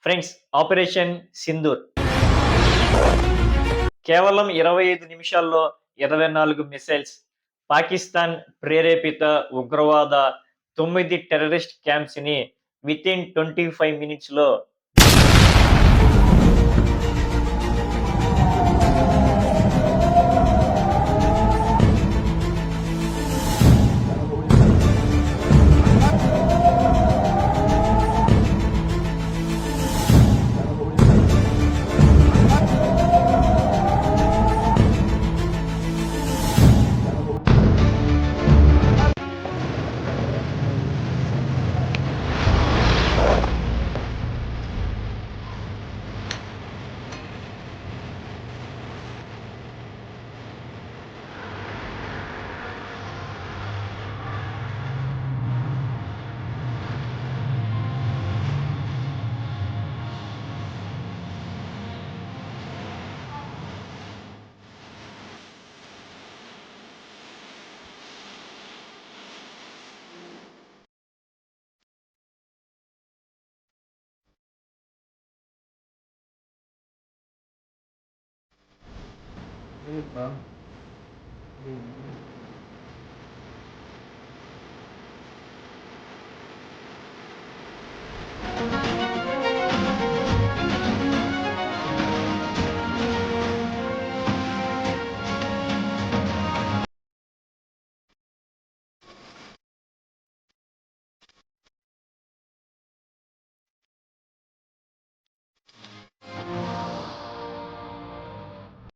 Friends, operation Sindoor కేవలం 25 నిమిషాల్లో 24 missiles, Pakistan ప్రేరేపిత ఉగ్రవాద 9 టెర్రరిస్ట్ క్యాంప్స్‌ని వితిన్ 25 మినిట్స్‌లో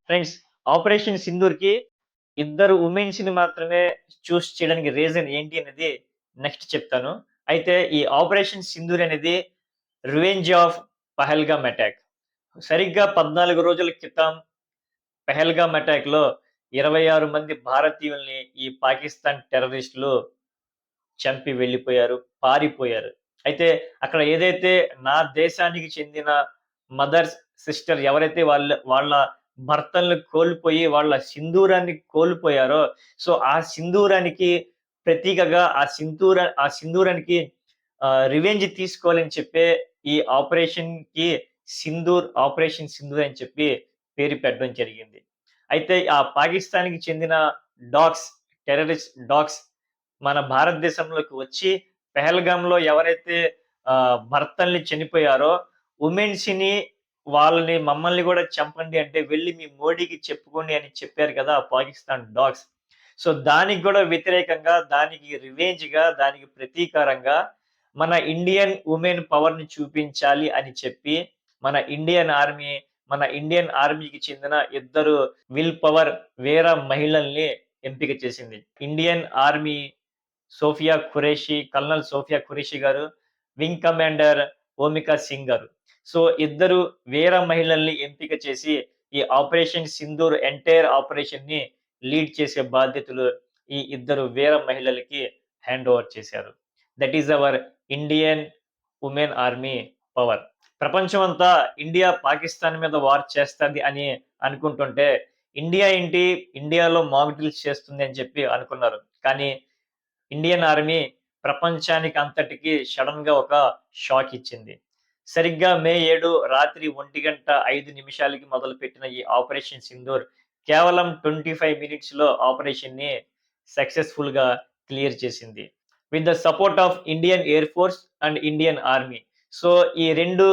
ఫ్రెండ్స్, ఆపరేషన్ సింధూర్‌కి ఇద్దరు వుమెన్స్‌ని మాత్రమే చూస్ చేయడానికి రీజన్ ఏంటి అనేది నెక్స్ట్ చెప్తాను. అయితే ఈ ఆపరేషన్ సింధూర్ అనేది రివెంజ్ ఆఫ్ పహల్గామ్ అటాక్. సరిగ్గా 14 రోజుల క్రితం పెహల్గామ్ అటాక్‌లో 26 మంది భారతీయుల్ని ఈ పాకిస్తాన్ టెర్రరిస్టులు చంపి వెళ్ళిపోయారు, పారిపోయారు. అయితే అక్కడ ఏదైతే నా దేశానికి చెందిన మదర్స్, సిస్టర్ ఎవరైతే వాళ్ళ భర్తలను కోల్పోయి వాళ్ళ సింధూరాన్ని కోల్పోయారో, సో ఆ సింధూరానికి ప్రతీకగా ఆ సింధూరానికి రివెంజ్ తీసుకోవాలని చెప్పే ఈ ఆపరేషన్‌కి ఆపరేషన్ సింధూర్ అని చెప్పి పేరు పెట్టడం జరిగింది. అయితే ఆ పాకిస్తాన్‌కి చెందిన డాగ్స్, టెర్రరిస్ట్ డాగ్స్ మన భారతదేశంలోకి వచ్చి పెహల్గామ్‌లో ఎవరైతే భర్తల్ని చనిపోయారో, వుమెన్స్‌ని వాళ్ళని మమ్మల్ని గూడా చంపండి అంటే వెళ్లి మీ మోడీకి చెప్పుకోండి అని చెప్పారు కదా! ఆ పాకిస్తాన్ డాగ్స్. సో, దానికి గూడా వ్యతిరేకంగా, దానికి రివెంజ్‌గా, దానికి ప్రతీకారంగా మన ఇండియన్ వుమెన్ పవర్‌ని చూపించాలి అని చెప్పి మన ఇండియన్ ఆర్మీకి చెందిన ఇద్దరు విల్ పవర్ వీర మహిళల్ని ఎంపిక చేసింది. Indian army colonel Sophia Qureshi గారు, వింగ్ కమాండర్ ఓమికా సింగ్ గారు. సో, ఇద్దరు వీర మహిళల్ని ఎంపిక చేసి, ఈ ఆపరేషన్ సింధూర్ ఎంటైర్ ఆపరేషన్‌ని లీడ్ చేసే బాధ్యతలు ఈ ఇద్దరు వీర మహిళలకి హ్యాండ్ ఓవర్ చేశారు. That is our Indian women army power. ప్రపంచమంతా ఇండియా పాకిస్తాన్ మీద వార్ చేస్తది అని అనుకుంటుంటే, ఇండియా ఏంటి, ఇండియాలో మాక్ డ్రిల్స్ చేస్తుంది అని చెప్పి అనుకున్నారు. కానీ ఇండియన్ ఆర్మీ ప్రపంచానికి అంతటికి సడెన్‌గా ఒక షాక్ ఇచ్చింది. సరిగ్గా మే 7 రాత్రి 1:05 మొదలుపెట్టిన ఈ ఆపరేషన్ సింధూర్ కేవలం 25 మినిట్స్‌లో ఆపరేషన్‌ని సక్సెస్‌ఫుల్‌గా క్లియర్ చేసింది. With the support of Indian air force and Indian army. So, ఈ 2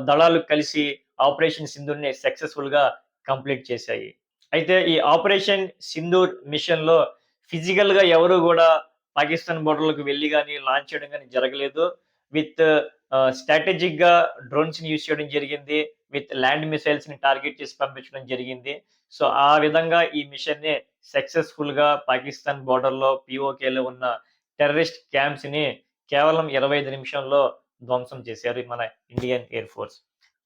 దళాలు కలిసి ఆపరేషన్ సింధూర్‌ని సక్సెస్‌ఫుల్‌గా కంప్లీట్ చేశాయి. అయితే ఈ ఆపరేషన్ సింధూర్ మిషన్‌లో ఫిజికల్‌గా ఎవరు గూడా పాకిస్తాన్ బోర్డర్‌లోకి వెళ్లి గాని, లాంచ్ చేయడం గాని జరగలేదు. విత్ స్ట్రాటజిక్‌గా డ్రోన్స్‌ని యూజ్ చేయడం జరిగింది. విత్ ల్యాండ్ మిసైల్స్‌ని టార్గెట్ చేసి పంపించడం జరిగింది. సో, ఆ విధంగా ఈ మిషన్‌ని సక్సెస్‌ఫుల్‌గా పాకిస్తాన్ బోర్డర్‌లో పీఓకేలో ఉన్న టెర్రరిస్ట్ క్యాంప్స్‌ని కేవలం 25 నిమిషంలో ధ్వంసం చేశారు మన ఇండియన్ ఎయిర్ ఫోర్స్.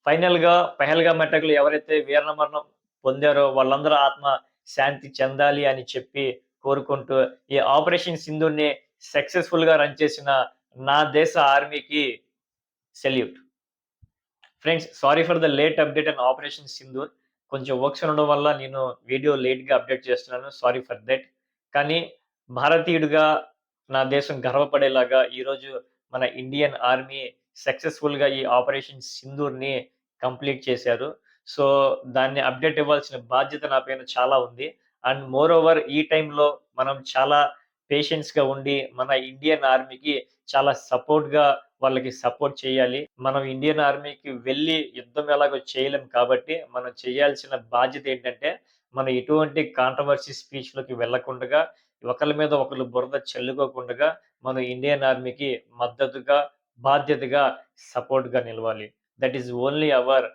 ఫైనల్‌గా పెహల్గామ్ అటాక్‌లో ఎవరైతే వీరమరణం పొందారో వాళ్ళందరూ ఆత్మ శాంతి చెందాలి అని చెప్పి కోరుకుంటూ ఈ ఆపరేషన్ సింధూర్‌ని సక్సెస్‌ఫుల్‌గా రన్ చేసిన నా దేశ ఆర్మీకి salute. Friends, sorry for the late update on operation Sindoor. కొంచెం వర్క్స్ ఉండడం వల్ల నేను వీడియో లేట్‌గా అప్డేట్ చేస్తున్నాను. Sorry for that. కానీ భారతీయుడిగా నా దేశం గర్వపడేలాగా ఈరోజు మన ఇండియన్ ఆర్మీ సక్సెస్‌ఫుల్‌గా ఈ ఆపరేషన్ సింధూర్‌ని కంప్లీట్ చేశారు. సో, దాన్ని అప్‌డేట్ ఇవ్వాల్సిన బాధ్యత నా పైన చాలా ఉంది. అండ్ మోర్ ఓవర్ ఈ టైంలో మనం చాలా పేషెన్స్‌గా ఉండి, మన ఇండియన్ ఆర్మీకి చాలా సపోర్ట్‌గా వాళ్ళకి సపోర్ట్ చేయాలి. మనం ఇండియన్ ఆర్మీకి వెళ్లి యుద్ధం ఎలాగో చేయలేం కాబట్టి, మనం చేయాల్సిన బాధ్యత ఏంటంటే, మనం ఎటువంటి కాంట్రోవర్సీ స్పీచ్‌లోకి వెళ్ళకుండగా, ఒకళ్ళ మీద ఒకళ్ళు బురద చల్లుకోకుండగా, మనం ఇండియన్ ఆర్మీకి మద్దతుగా, బాధ్యతగా, సపోర్ట్‌గా నిలవాలి. దట్ ఈస్ ఓన్లీ అవర్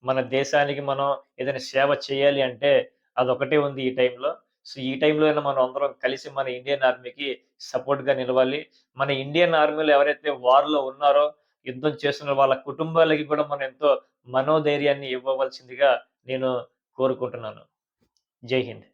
మన దేశానికి మనం ఏదైనా సేవ చేయాలి అంటే అదొకటే ఉంది ఈ టైంలో. సో, ఈ టైంలో అయినా మనం అందరం కలిసి మన ఇండియన్ ఆర్మీకి సపోర్ట్‌గా నిలవాలి. మన ఇండియన్ ఆర్మీలో ఎవరైతే వార్‌లో ఉన్నారో, యుద్ధం చేస్తున్న వాళ్ళ కుటుంబాలకి కూడా మనం ఎంతో మనోధైర్యాన్ని ఇవ్వవలసిందిగా నేను కోరుకుంటున్నాను. జై హింద్.